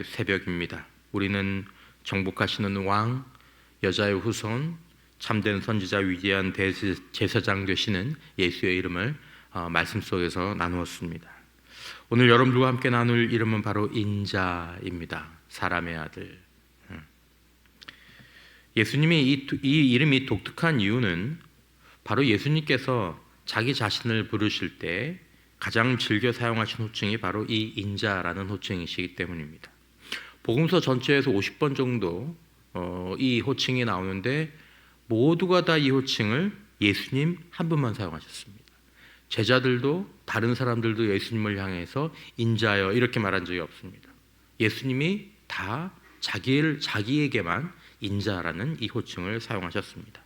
새벽입니다. 우리는 정복하시는 왕, 여자의 후손, 참된 선지자, 위대한 대제사장 되시는 예수의 이름을 말씀 속에서 나누었습니다. 오늘 여러분들과 함께 나눌 이름은 바로 인자입니다. 사람의 아들. 예수님이 이 이름이 독특한 이유는 바로 예수님께서 자기 자신을 부르실 때 가장 즐겨 사용하신 호칭이 바로 이 인자라는 호칭이시기 때문입니다. 복음서 전체에서 50번 정도 이 호칭이 나오는데 모두가 다 이 호칭을 예수님 한 분만 사용하셨습니다. 제자들도 다른 사람들도 예수님을 향해서 인자여 이렇게 말한 적이 없습니다. 예수님이 다 자기에게만 인자라는 이 호칭을 사용하셨습니다.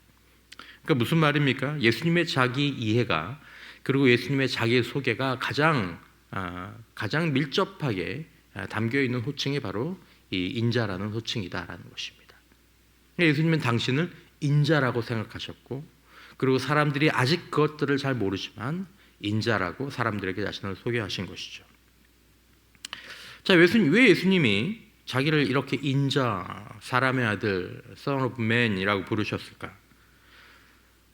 그러니까 무슨 말입니까? 예수님의 자기 이해가 그리고 예수님의 자기 소개가 가장 밀접하게 담겨 있는 호칭이 바로 이 인자라는 호칭이다라는 것입니다. 예수님은 당신을 인자라고 생각하셨고, 그리고 사람들이 아직 그것들을 잘 모르지만 인자라고 사람들에게 자신을 소개하신 것이죠. 자, 왜 예수님이 자기를 이렇게 인자, 사람의 아들, Son of Man이라고 부르셨을까?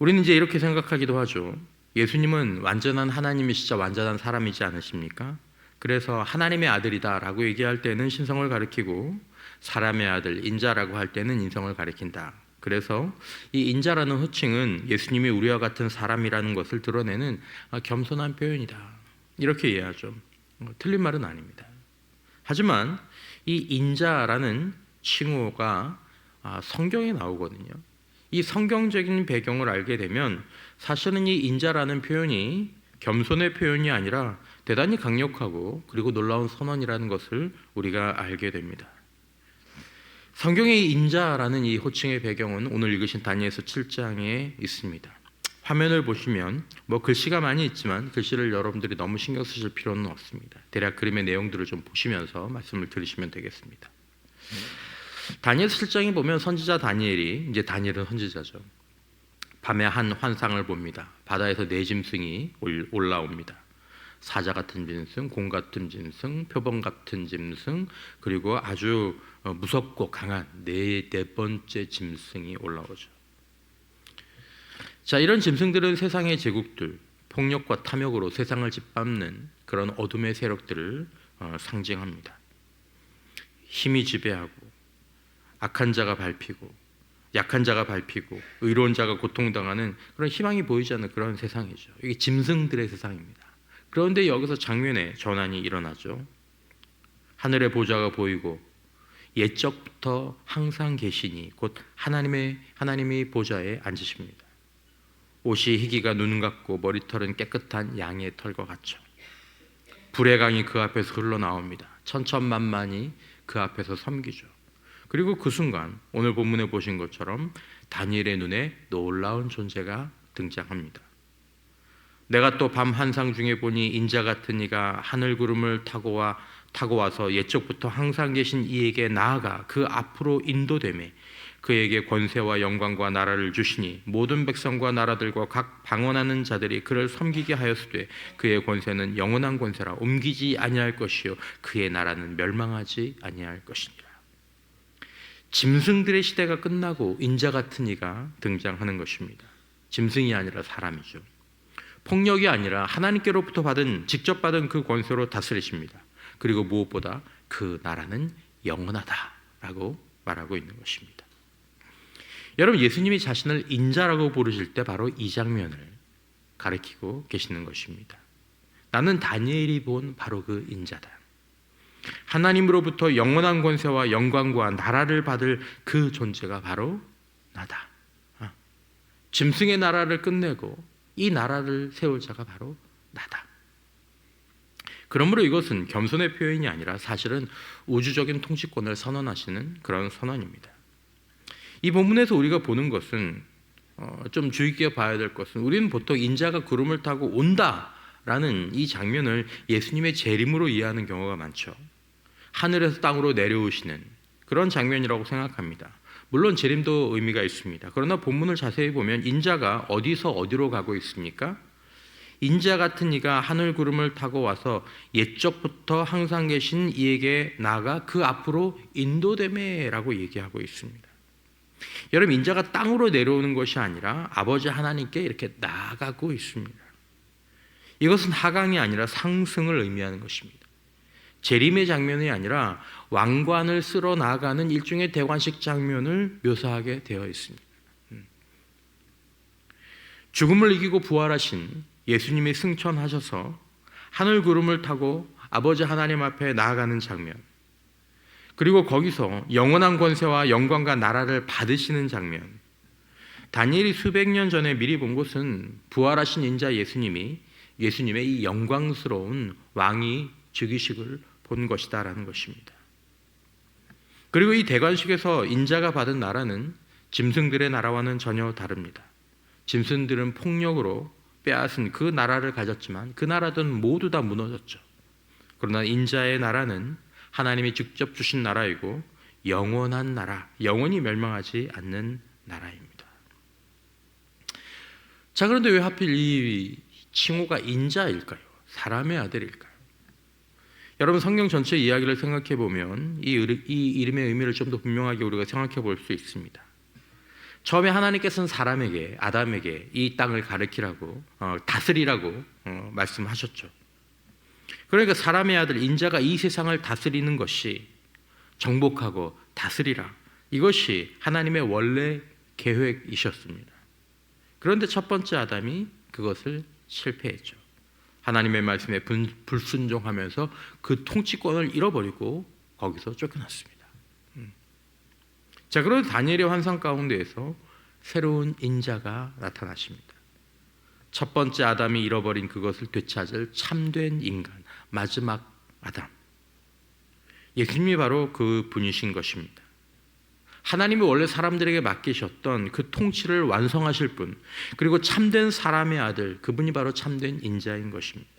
우리는 이제 이렇게 생각하기도 하죠. 예수님은 완전한 하나님이시자 완전한 사람이지 않으십니까? 그래서 하나님의 아들이다라고 얘기할 때는 신성을 가리키고 사람의 아들, 인자라고 할 때는 인성을 가리킨다. 그래서 이 인자라는 호칭은 예수님이 우리와 같은 사람이라는 것을 드러내는 겸손한 표현이다. 이렇게 이해하죠. 틀린 말은 아닙니다. 하지만 이 인자라는 칭호가 성경에 나오거든요. 이 성경적인 배경을 알게 되면 사실은 이 인자라는 표현이 겸손의 표현이 아니라 대단히 강력하고 그리고 놀라운 선언이라는 것을 우리가 알게 됩니다. 성경의 인자라는 이 호칭의 배경은 오늘 읽으신 다니엘서 7장에 있습니다. 화면을 보시면 글씨가 많이 있지만 글씨를 여러분들이 너무 신경 쓰실 필요는 없습니다. 대략 그림의 내용들을 좀 보시면서 말씀을 들으시면 되겠습니다. 다니엘서 7장에 보면 선지자 다니엘이, 이제 다니엘은 선지자죠, 밤에 한 환상을 봅니다. 바다에서 네 짐승이 올라옵니다. 사자 같은 짐승, 공 같은 짐승, 표범 같은 짐승, 그리고 아주 무섭고 강한 네 번째 짐승이 올라오죠. 자, 이런 짐승들은 세상의 제국들, 폭력과 탐욕으로 세상을 짓밟는 그런 어둠의 세력들을 상징합니다. 힘이 지배하고 악한 자가 밟히고 약한 자가 밟히고 의로운 자가 고통당하는 그런 희망이 보이지 않는 그런 세상이죠. 이게 짐승들의 세상입니다. 그런데 여기서 장면에 전환이 일어나죠. 하늘의 보좌가 보이고 옛적부터 항상 계시니 곧 하나님이 보좌에 앉으십니다. 옷이 희기가 눈 같고 머리털은 깨끗한 양의 털과 같죠. 불의 강이 그 앞에서 흘러나옵니다. 천천만만이 그 앞에서 섬기죠. 그리고 그 순간 오늘 본문에 보신 것처럼 다니엘의 눈에 놀라운 존재가 등장합니다. 내가 또 밤 환상 중에 보니 인자 같은 이가 하늘 구름을 타고 와서 옛적부터 항상 계신 이에게 나아가 그 앞으로 인도되매 그에게 권세와 영광과 나라를 주시니 모든 백성과 나라들과 각 방언하는 자들이 그를 섬기게 하였으되 그의 권세는 영원한 권세라 옮기지 아니할 것이요 그의 나라는 멸망하지 아니할 것이니라. 짐승들의 시대가 끝나고 인자 같은 이가 등장하는 것입니다. 짐승이 아니라 사람이죠. 폭력이 아니라 하나님께로부터 직접 받은 그 권세로 다스리십니다. 그리고 무엇보다 그 나라는 영원하다라고 말하고 있는 것입니다. 여러분, 예수님이 자신을 인자라고 부르실 때 바로 이 장면을 가리키고 계시는 것입니다. 나는 다니엘이 본 바로 그 인자다. 하나님으로부터 영원한 권세와 영광과 나라를 받을 그 존재가 바로 나다. 짐승의 나라를 끝내고 이 나라를 세울 자가 바로 나다. 그러므로 이것은 겸손의 표현이 아니라 사실은 우주적인 통치권을 선언하시는 그런 선언입니다. 이 본문에서 우리가 보는 것은 좀 주의 깊게 봐야 될 것은, 우리는 보통 인자가 구름을 타고 온다라는 이 장면을 예수님의 재림으로 이해하는 경우가 많죠. 하늘에서 땅으로 내려오시는 그런 장면이라고 생각합니다. 물론 재림도 의미가 있습니다. 그러나 본문을 자세히 보면 인자가 어디서 어디로 가고 있습니까? 인자 같은 이가 하늘 구름을 타고 와서 옛적부터 항상 계신 이에게 나아가 그 앞으로 인도되매라고 얘기하고 있습니다. 여러분, 인자가 땅으로 내려오는 것이 아니라 아버지 하나님께 이렇게 나아가고 있습니다. 이것은 하강이 아니라 상승을 의미하는 것입니다. 재림의 장면이 아니라 왕관을 쓸어 나아가는 일종의 대관식 장면을 묘사하게 되어 있습니다. 죽음을 이기고 부활하신 예수님이 승천하셔서 하늘 구름을 타고 아버지 하나님 앞에 나아가는 장면, 그리고 거기서 영원한 권세와 영광과 나라를 받으시는 장면, 다니엘이 수백 년 전에 미리 본 것은 부활하신 인자 예수님이 예수님의 이 영광스러운 왕위 즉위식을 본 것이다라는 것입니다. 그리고 이 대관식에서 인자가 받은 나라는 짐승들의 나라와는 전혀 다릅니다. 짐승들은 폭력으로 빼앗은 그 나라를 가졌지만 그 나라들은 모두 다 무너졌죠. 그러나 인자의 나라는 하나님이 직접 주신 나라이고 영원한 나라, 영원히 멸망하지 않는 나라입니다. 자, 그런데 왜 하필 이 칭호가 인자일까요? 사람의 아들일까요? 여러분, 성경 전체 이야기를 생각해 보면 이 이름의 의미를 좀 더 분명하게 우리가 생각해 볼 수 있습니다. 처음에 하나님께서는 사람에게, 아담에게 이 땅을 가르치라고, 다스리라고 말씀하셨죠. 그러니까 사람의 아들 인자가 이 세상을 다스리는 것이, 정복하고 다스리라, 이것이 하나님의 원래 계획이셨습니다. 그런데 첫 번째 아담이 그것을 실패했죠. 하나님의 말씀에 불순종하면서 그 통치권을 잃어버리고 거기서 쫓겨났습니다. 자, 그런데 다니엘의 환상 가운데에서 새로운 인자가 나타나십니다. 첫 번째 아담이 잃어버린 그것을 되찾을 참된 인간, 마지막 아담, 예수님이 바로 그 분이신 것입니다. 하나님이 원래 사람들에게 맡기셨던 그 통치를 완성하실 분, 그리고 참된 사람의 아들, 그분이 바로 참된 인자인 것입니다.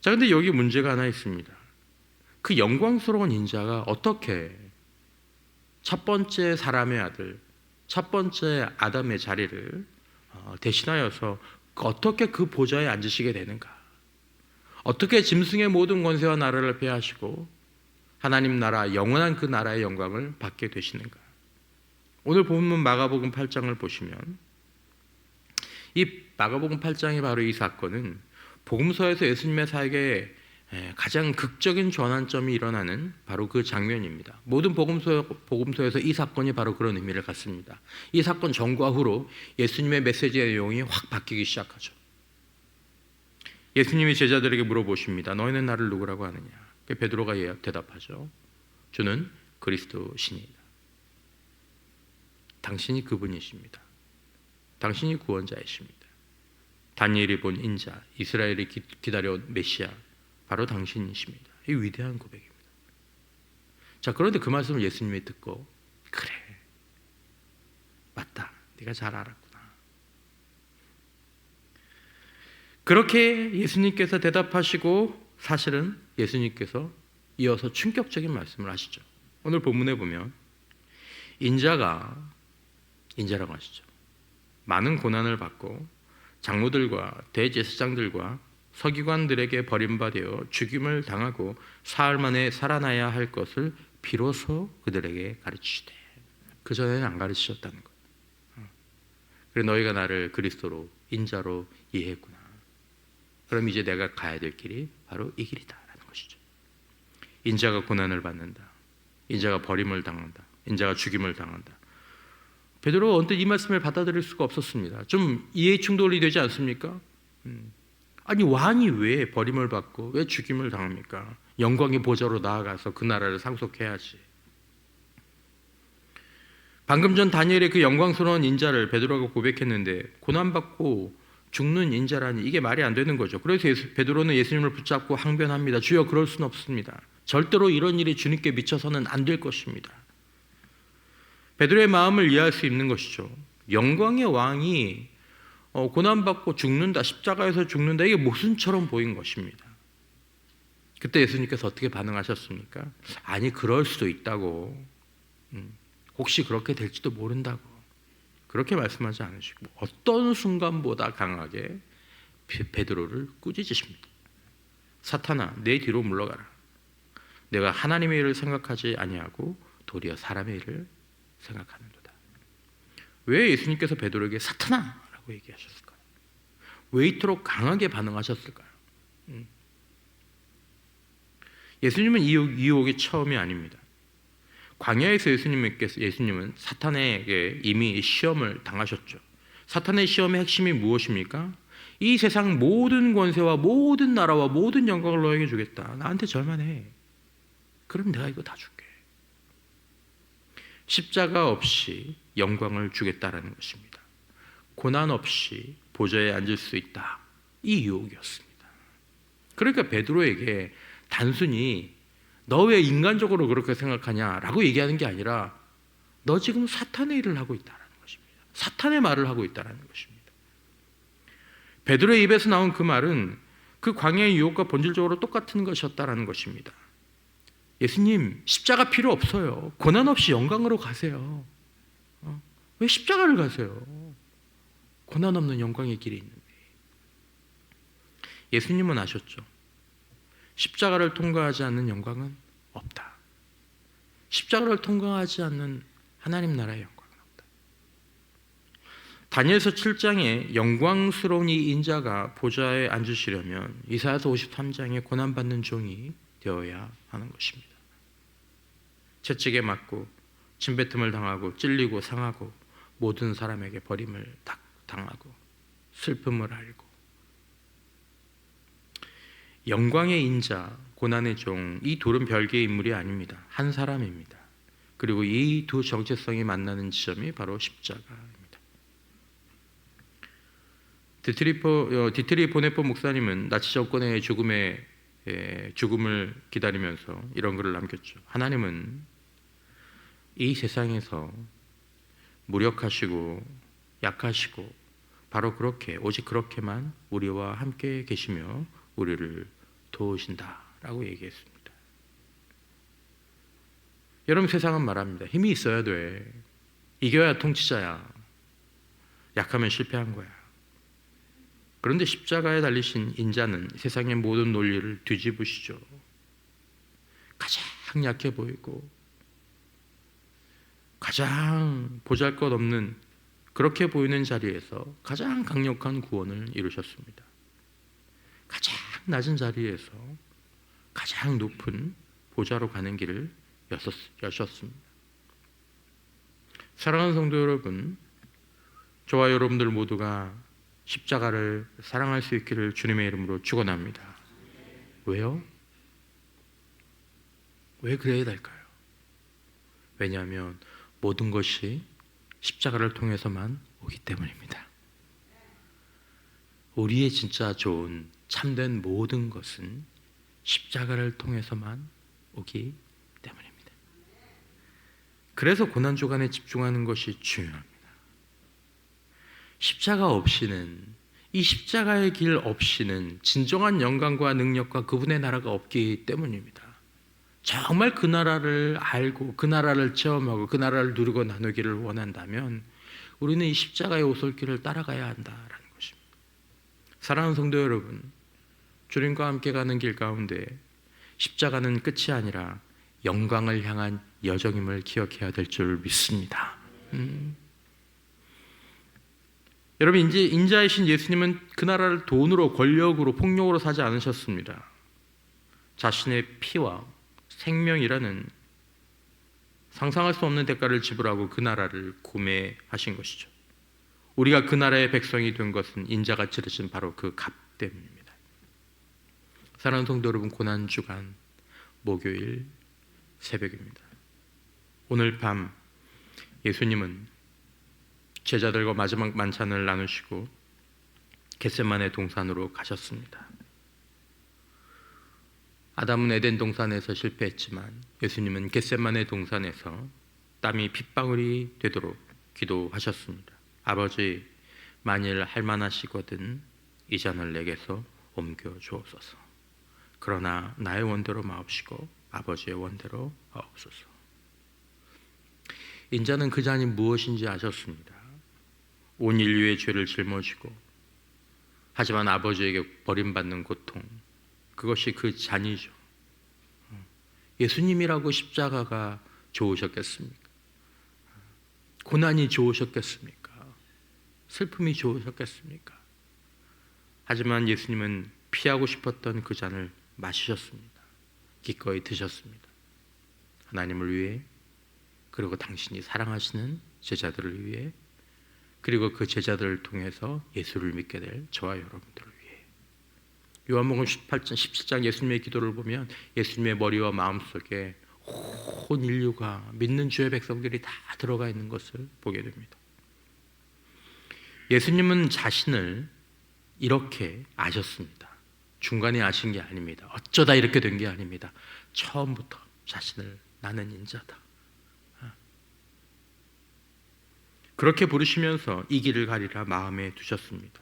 자, 근데 여기 문제가 하나 있습니다. 그 영광스러운 인자가 어떻게 첫 번째 사람의 아들, 첫 번째 아담의 자리를 대신하여서 어떻게 그 보좌에 앉으시게 되는가? 어떻게 짐승의 모든 권세와 나라를 폐하시고 하나님 나라, 영원한 그 나라의 영광을 받게 되시는가? 오늘 본문 마가복음 8장을 보시면 이 마가복음 8장이 바로 이 사건은 복음서에서 예수님의 사역에 가장 극적인 전환점이 일어나는 바로 그 장면입니다. 모든 복음서에서 이 사건이 바로 그런 의미를 갖습니다. 이 사건 전과 후로 예수님의 메시지의 내용이 확 바뀌기 시작하죠. 예수님이 제자들에게 물어보십니다. 너희는 나를 누구라고 하느냐? 베드로가 대답하죠. 주는 그리스도시니이다. 당신이 그분이십니다. 당신이 구원자이십니다. 다니엘이 본 인자, 이스라엘이 기다려온 메시아, 바로 당신이십니다. 이 위대한 고백입니다. 자, 그런데 그 말씀을 예수님이 듣고, 그래, 맞다, 네가 잘 알았구나. 그렇게 예수님께서 대답하시고, 사실은 예수님께서 이어서 충격적인 말씀을 하시죠. 오늘 본문에 보면 인자라고 하시죠. 많은 고난을 받고 장로들과 대제사장들과 서기관들에게 버림받아 죽임을 당하고 사흘 만에 살아나야 할 것을 비로소 그들에게 가르치시되, 그 전에는 안 가르치셨다는 거예요. 그래, 너희가 나를 그리스도로, 인자로 이해했구나. 그럼 이제 내가 가야 될 길이 바로 이 길이다라는 것이죠. 인자가 고난을 받는다. 인자가 버림을 당한다. 인자가 죽임을 당한다. 베드로가 언뜻 이 말씀을 받아들일 수가 없었습니다. 좀 이해 충돌이 되지 않습니까? 아니, 왕이 왜 버림을 받고 왜 죽임을 당합니까? 영광의 보좌로 나아가서 그 나라를 상속해야지. 방금 전 다니엘의 그 영광스러운 인자를 베드로가 고백했는데 고난받고 죽는 인자라니, 이게 말이 안 되는 거죠. 그래서 베드로는 예수님을 붙잡고 항변합니다. 주여, 그럴 수는 없습니다. 절대로 이런 일이 주님께 미쳐서는 안 될 것입니다. 베드로의 마음을 이해할 수 있는 것이죠. 영광의 왕이 고난받고 죽는다, 십자가에서 죽는다, 이게 모순처럼 보인 것입니다. 그때 예수님께서 어떻게 반응하셨습니까? 아니, 그럴 수도 있다고. 혹시 그렇게 될지도 모른다고. 그렇게 말씀하지 않으시고 어떤 순간보다 강하게 베드로를 꾸짖으십니다. 사탄아, 내 뒤로 물러가라. 내가 하나님의 일을 생각하지 아니하고 도리어 사람의 일을 생각하는도다. 왜 예수님께서 베드로에게 사탄아라고 얘기하셨을까요? 왜 이토록 강하게 반응하셨을까요? 예수님은 이 유혹이 처음이 아닙니다. 광야에서 예수님은 사탄에게 이미 시험을 당하셨죠. 사탄의 시험의 핵심이 무엇입니까? 이 세상 모든 권세와 모든 나라와 모든 영광을 너에게 주겠다. 나한테 절만 해. 그럼 내가 이거 다 줄게. 십자가 없이 영광을 주겠다라는 것입니다. 고난 없이 보좌에 앉을 수 있다. 이 유혹이었습니다. 그러니까 베드로에게 단순히 너 왜 인간적으로 그렇게 생각하냐라고 얘기하는 게 아니라 너 지금 사탄의 일을 하고 있다는 것입니다. 사탄의 말을 하고 있다는 것입니다. 베드로의 입에서 나온 그 말은 그 광야의 유혹과 본질적으로 똑같은 것이었다는 것입니다. 예수님, 십자가 필요 없어요. 고난 없이 영광으로 가세요. 왜 십자가를 가세요? 고난 없는 영광의 길이 있는데. 예수님은 아셨죠. 십자가를 통과하지 않는 영광은 없다. 십자가를 통과하지 않는 하나님 나라의 영광은 없다. 다니엘서 7장에 영광스러운 이 인자가 보좌에 앉으시려면 이사야서 53장에 고난받는 종이 되어야 하는 것입니다. 채찍에 맞고 침뱉음을 당하고 찔리고 상하고 모든 사람에게 버림을 당하고 슬픔을 알고 영광의 인자, 고난의 종, 이 둘은 별개의 인물이 아닙니다. 한 사람입니다. 그리고 이 두 정체성이 만나는 지점이 바로 십자가입니다. 디트리 보네포 목사님은 나치 정권의 죽음을 기다리면서 이런 글을 남겼죠. 하나님은 이 세상에서 무력하시고 약하시고 바로 그렇게 오직 그렇게만 우리와 함께 계시며 우리를 도우신다라고 얘기했습니다. 여러분, 세상은 말합니다. 힘이 있어야 돼. 이겨야 통치자야. 약하면 실패한 거야. 그런데 십자가에 달리신 인자는 세상의 모든 논리를 뒤집으시죠. 가장 약해 보이고 가장 보잘것없는 그렇게 보이는 자리에서 가장 강력한 구원을 이루셨습니다. 가장 낮은 자리에서 가장 높은 보좌로 가는 길을 여셨습니다. 사랑하는 성도 여러분, 저와 여러분들 모두가 십자가를 사랑할 수 있기를 주님의 이름으로 축원합니다. 왜요? 왜 그래야 될까요? 왜냐하면 모든 것이 십자가를 통해서만 오기 때문입니다. 우리의 진짜 좋은 참된 모든 것은 십자가를 통해서만 오기 때문입니다. 그래서 고난주간에 집중하는 것이 중요합니다. 십자가 없이는, 이 십자가의 길 없이는 진정한 영광과 능력과 그분의 나라가 없기 때문입니다. 정말 그 나라를 알고 그 나라를 체험하고 그 나라를 누리고 나누기를 원한다면 우리는 이 십자가의 오솔길을 따라가야 한다라는 것입니다. 사랑하는 성도 여러분, 주님과 함께 가는 길 가운데 십자가는 끝이 아니라 영광을 향한 여정임을 기억해야 될 줄 믿습니다. 여러분, 인자이신 예수님은 그 나라를 돈으로, 권력으로, 폭력으로 사지 않으셨습니다. 자신의 피와 생명이라는 상상할 수 없는 대가를 지불하고 그 나라를 구매하신 것이죠. 우리가 그 나라의 백성이 된 것은 인자가 치르신 바로 그 값 때문입니다. 사랑하는 성도 여러분, 고난주간 목요일 새벽입니다. 오늘 밤 예수님은 제자들과 마지막 만찬을 나누시고 겟세마네 동산으로 가셨습니다. 아담은 에덴 동산에서 실패했지만 예수님은 겟세마네 동산에서 땀이 핏방울이 되도록 기도하셨습니다. 아버지, 만일 할 만하시거든 이 잔을 내게서 옮겨 주옵소서. 그러나 나의 원대로 마옵시고 아버지의 원대로 하옵소서. 인자는 그 잔이 무엇인지 아셨습니다. 온 인류의 죄를 짊어지고, 하지만 아버지에게 버림받는 고통, 그것이 그 잔이죠. 예수님이라고 십자가가 좋으셨겠습니까? 고난이 좋으셨겠습니까? 슬픔이 좋으셨겠습니까? 하지만 예수님은 피하고 싶었던 그 잔을 마시셨습니다. 기꺼이 드셨습니다. 하나님을 위해, 그리고 당신이 사랑하시는 제자들을 위해, 그리고 그 제자들을 통해서 예수를 믿게 될 저와 여러분들을 위해. 요한복음 18장 17장 예수님의 기도를 보면 예수님의 머리와 마음속에 온 인류가, 믿는 주의 백성들이 다 들어가 있는 것을 보게 됩니다. 예수님은 자신을 이렇게 아셨습니다. 중간에 아신 게 아닙니다. 어쩌다 이렇게 된 게 아닙니다. 처음부터 자신을 나는 인자다, 그렇게 부르시면서 이 길을 가리라 마음에 두셨습니다.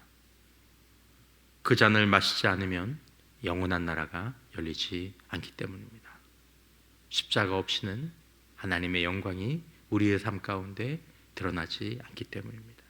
그 잔을 마시지 않으면 영원한 나라가 열리지 않기 때문입니다. 십자가 없이는 하나님의 영광이 우리의 삶 가운데 드러나지 않기 때문입니다.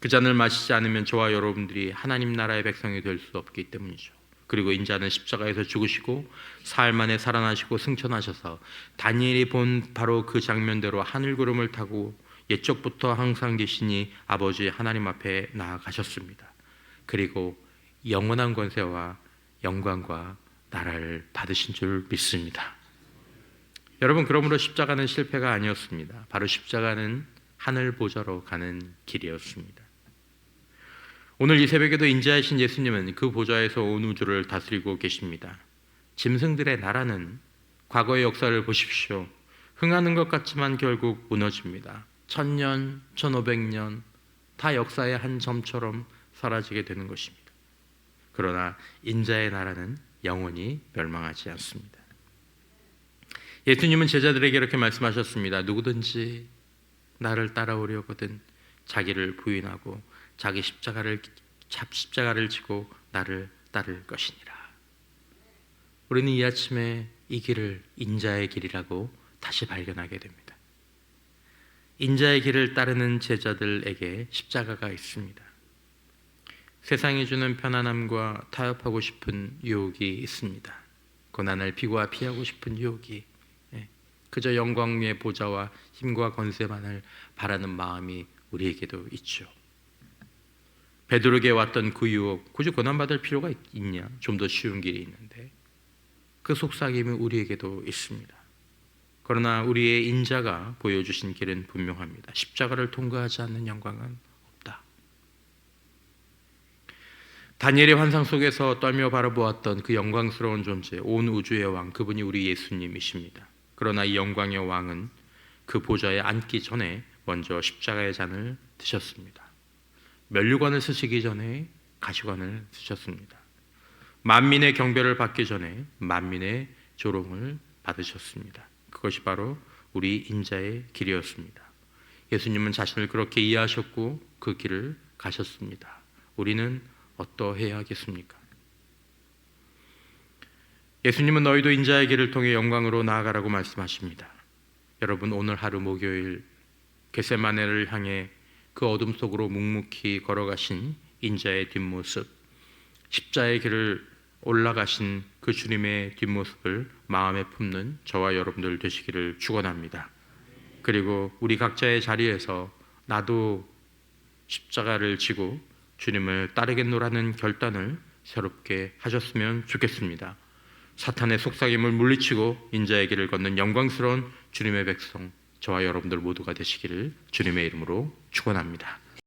그 잔을 마시지 않으면 저와 여러분들이 하나님 나라의 백성이 될 수 없기 때문이죠. 그리고 인자는 십자가에서 죽으시고 사흘 만에 살아나시고 승천하셔서 다니엘이 본 바로 그 장면대로 하늘구름을 타고 옛적부터 항상 계시니 아버지 하나님 앞에 나아가셨습니다. 그리고 영원한 권세와 영광과 나라를 받으신 줄 믿습니다. 여러분, 그러므로 십자가는 실패가 아니었습니다. 바로 십자가는 하늘 보좌로 가는 길이었습니다. 오늘 이 새벽에도 인자하신 예수님은 그 보좌에서 온 우주를 다스리고 계십니다. 짐승들의 나라는 과거의 역사를 보십시오. 흥하는 것 같지만 결국 무너집니다. 1000년, 1500년 다 역사의 한 점처럼 사라지게 되는 것입니다. 그러나 인자의 나라는 영원히 멸망하지 않습니다. 예수님은 제자들에게 이렇게 말씀하셨습니다. 누구든지 나를 따라오려거든 자기를 부인하고 자기 십자가를 지고 나를 따를 것이니라. 우리는 이 아침에 이 길을 인자의 길이라고 다시 발견하게 됩니다. 인자의 길을 따르는 제자들에게 십자가가 있습니다. 세상이 주는 편안함과 타협하고 싶은 유혹이 있습니다. 고난을 피하고 싶은 유혹이, 그저 영광의 보좌와 힘과 권세만을 바라는 마음이 우리에게도 있죠. 베드로에게 왔던 그 유혹, 굳이 고난받을 필요가 있냐? 좀 더 쉬운 길이 있는데, 그 속삭임이 우리에게도 있습니다. 그러나 우리의 인자가 보여주신 길은 분명합니다. 십자가를 통과하지 않는 영광은 없다. 다니엘의 환상 속에서 떨며 바라보았던 그 영광스러운 존재, 온 우주의 왕, 그분이 우리 예수님이십니다. 그러나 이 영광의 왕은 그 보좌에 앉기 전에 먼저 십자가의 잔을 드셨습니다. 면류관을 쓰시기 전에 가시관을 쓰셨습니다. 만민의 경배를 받기 전에 만민의 조롱을 받으셨습니다. 그것이 바로 우리 인자의 길이었습니다. 예수님은 자신을 그렇게 이해하셨고 그 길을 가셨습니다. 우리는 어떠해야 하겠습니까? 예수님은 너희도 인자의 길을 통해 영광으로 나아가라고 말씀하십니다. 여러분, 오늘 하루 목요일 겟세마네를 향해 그 어둠 속으로 묵묵히 걸어가신 인자의 뒷모습, 십자의 길을 올라가신 그 주님의 뒷모습을 마음에 품는 저와 여러분들 되시기를 축원합니다. 그리고 우리 각자의 자리에서 나도 십자가를 지고 주님을 따르겠노라는 결단을 새롭게 하셨으면 좋겠습니다. 사탄의 속삭임을 물리치고 인자의 길을 걷는 영광스러운 주님의 백성, 저와 여러분들 모두가 되시기를 주님의 이름으로 축원합니다.